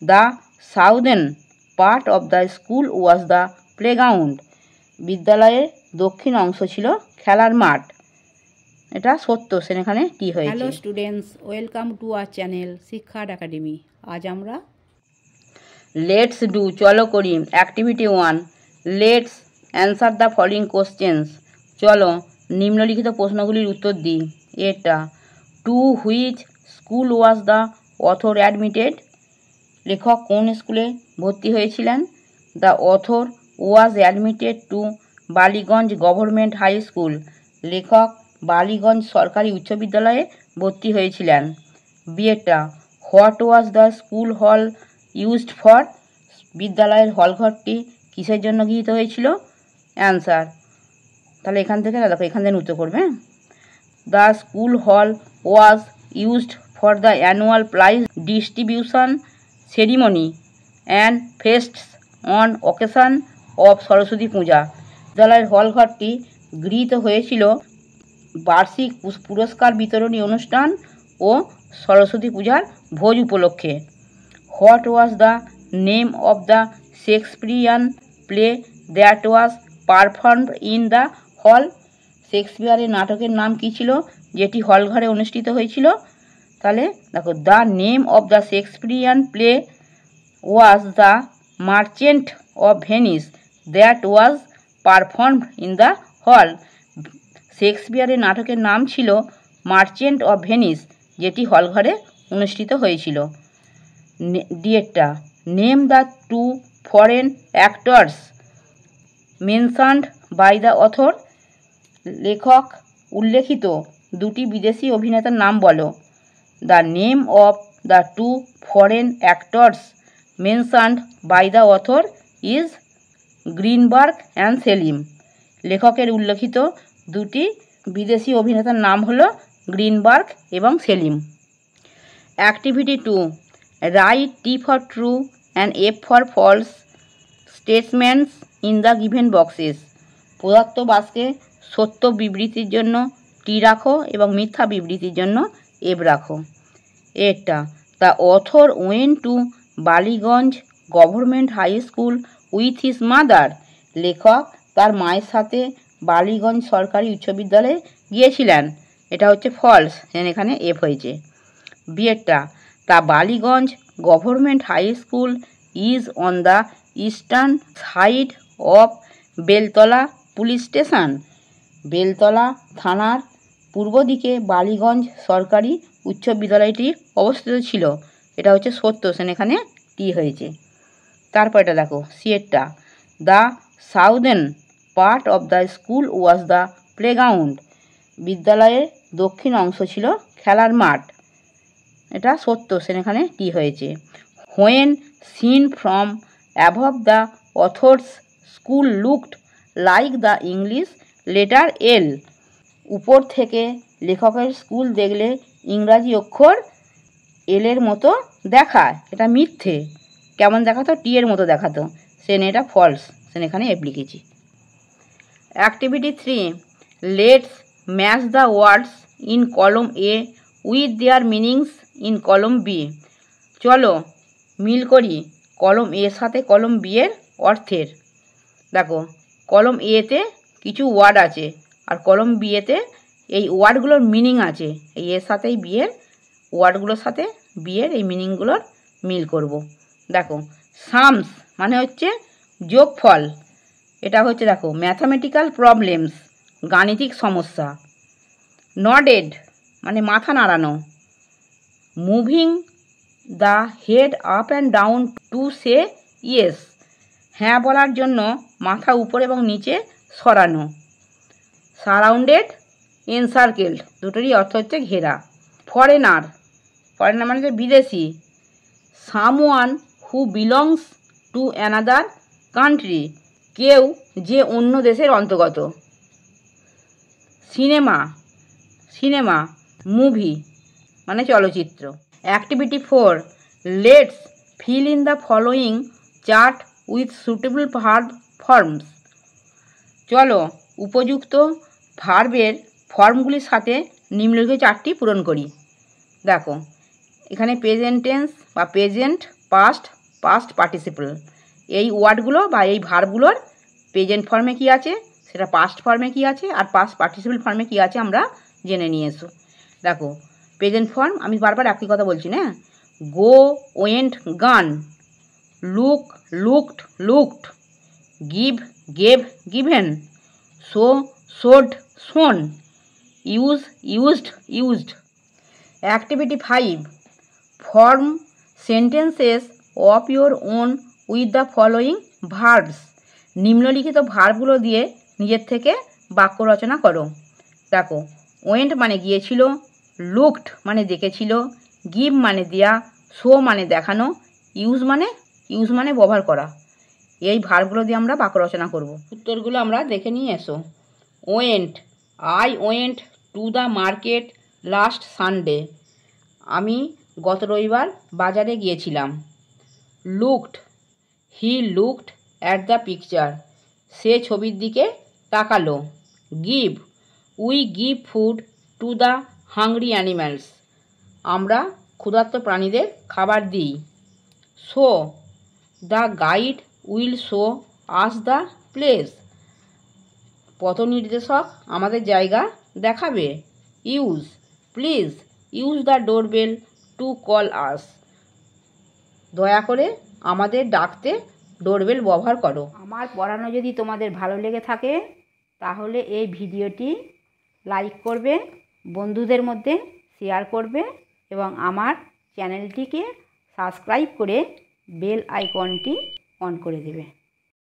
The southern part of the school was the playground. বিদ্যালয়ের দক্ষিণ অংশ ছিল খেলার মাঠ। এটা সত্য, সেখানে কি হয়েছে? Hello students, welcome to our channel শিক্ষার একাডেমি। আজ আমরা লেটস ডু, চলো করি, activity 1, let's answer the following questions. চলো নিম্নলিখিত প্রশ্নগুলির উত্তর দিই। এটা, to which school was the author admitted? লেখক কোন স্কুলে ভর্তি হয়েছিলেন? The author was admitted to Ballygunge government high school. লেখক বালিগঞ্জ সরকারি উচ্চ বিদ্যালয়ে ভর্তি হয়েছিলেন। বিয়েটা, what was the school hall used for? বিদ্যালয়ের হলঘরটি কিসের জন্য গৃহীত হয়েছিল? অ্যান্সার, তাহলে এখান থেকে দেখো, এখান থেকে উত্তর করবে। The school hall was used for the annual prize distribution ceremony and fests on occasion of Saraswati Puja. বিদ্যালয়ের হলঘরটি গৃহীত হয়েছিল বার্ষিক পুরস্কার বিতরণী অনুষ্ঠান ও সরস্বতী পূজার ভোজ উপলক্ষে। What was the name of the Shakespearean play that was performed in the hall? শেক্সপিয়ারের নাটকের নাম কী ছিল যেটি হলঘরে অনুষ্ঠিত হয়েছিল? তাহলে দেখো, the name of the Shakespearean play was the Merchant of Venice that was performed in the hall. শেক্সপিয়ারের নাটকের নাম ছিল মার্চেন্ট অফ ভেনিস, যেটি হলঘরে অনুষ্ঠিত হয়েছিল। ডিয়েটটা, name the two foreign actors mentioned by the author. লেখক উল্লেখিত দুটি বিদেশি অভিনেতার নাম বলো। The name of the two foreign actors mentioned by the author is Greenberg and Selim. লেখকের উল্লেখিত দুটি বিদেশি অভিনেতার নাম হলো গ্রিনবার্গ এবং Selim. Activity 2, write T for true and F for false statements in the given boxes. প্রদত্ত বাক্যে সত্য বিবৃতির জন্য টি রাখো এবং মিথ্যা বিবৃতির জন্য এফ রাখো। এটা, the author went to Ballygunge government high school with his mother. লেখক তার মায়ের সাথে বালিগঞ্জ সরকারি উচ্চ বিদ্যালয়ে গিয়েছিলেন। এটা হচ্ছে ফলস, এখানে এফ হয়েছে। বিয়েরটা, the Ballygunge government high school is on the eastern side of Beltala police station. Beltala থানার পূর্ব দিকে বালিগঞ্জ সরকারি উচ্চ বিদ্যালয়টি অবস্থিত ছিল। এটা হচ্ছে সত্য, এখানে টি হয়েছে। তারপর এটা দেখো, সিয়েরটা, the southern part of the school was the playground. বিদ্যালয়ের দক্ষিণ অংশ ছিল খেলার মাঠ। এটা সত্য, এখানে টি হয়েছে। When seen from above the author's school looked like the English letter L. উপর থেকে লেখকের স্কুল দেখলে ইংরাজি অক্ষর এলের মতো দেখায়। এটা মিথ্যে। কেমন দেখাতো? টি এর মতো দেখাতো। এটা ফলস, এখানে এফ লিখেছি। Activity 3, let's match the words in column A with their meanings in column B. চলো মিল করি কলম এর সাথে কলম বি এর অর্থের। দেখো, কলম এতে কিছু ওয়ার্ড আছে আর কলম বি এতে এই ওয়ার্ডগুলোর মিনিং আছে। এই এর সাথে বি এর ওয়ার্ডগুলোর সাথে বি এর এই মিনিংগুলোর মিল করব। দেখো, সামস মানে হচ্ছে যোগফল। এটা হচ্ছে দেখো ম্যাথামেটিক্যাল প্রবলেমস, গাণিতিক সমস্যা। নডেড মানে মাথা নাড়ানো। Moving the head up and down to say yes, হ্যাঁ বলার জন্য মাথা উপরে এবং নিচে সরানো। সারাউন্ডেড এনসার্কেলড, দুটোরই অর্থ হচ্ছে ঘেরা। ফরেনার, ফরেনার মানে বিদেশি। Someone who belongs to another country, কেউ যে অন্য দেশের অন্তর্গত। সিনেমা, সিনেমা মুভি মানে চলচ্চিত্র। Activity 4, let's fill in the following chart with suitable verb forms. চলো উপযুক্ত ভার্বের ফর্মগুলির সাথে নিম্নলিখিত চার্টটি পূরণ করি। দেখো, এখানে প্রেজেন্ট টেন্স বা প্রেজেন্ট, পাস্ট পাস্ট পার্টিসিপল। এই ওয়ার্ডগুলো বা এই ভার্বগুলোর প্রেজেন্ট ফর্মে কী আছে, সেটা পাস্ট ফর্মে কী আছে, আর পাস্ট পার্টিসিপল ফর্মে কী আছে আমরা জেনে নিয়ে এসো। দেখো প্রেজেন্ট ফর্ম, আমি বারবার একই কথা বলছি না। Go, went, gone. Look, looked, looked. Give, gave, given. Show, showed, shown. Use, used, used. Activity 5, form sentences of your own with the following verbs. নিম্নলিখিত ভার্বগুলো দিয়ে নিজের থেকে বাক্য রচনা করো। দেখো, ওয়েন্ট মানে গিয়েছিল, লুকড মানে দেখেছিল, গিভ মানে দেয়া, শো মানে দেখানো, ইউজ মানে ব্যবহার করা। এই ভার্বগুলো দিয়ে আমরা বাক্য রচনা করব। উত্তরগুলো আমরা দেখে নিয়ে এসো। Went, I went to the market last Sunday. আমি গত রবিবার বাজারে গিয়েছিলাম। Looked, he looked at the picture. সে ছবির দিকে তাকালো। Give, we give food to the hungry animals. আমরা ক্ষুধার্ত প্রাণীদের খাবার দিই। Show, the guide will show us the place. পথ নির্দেশক আমাদের জায়গা দেখাবে। Use, please use the doorbell to call us. দয়া করে আমাদের ডাকতে ডোরবেল ব্যবহার করো। আমার পড়ানো যদি তোমাদের ভালো লেগে থাকে তাহলে এই ভিডিওটি লাইক করবে, বন্ধুদের মধ্যে শেয়ার করবে এবং আমার চ্যানেলটিকে সাবস্ক্রাইব করে বেল আইকনটি অন করে দেবে।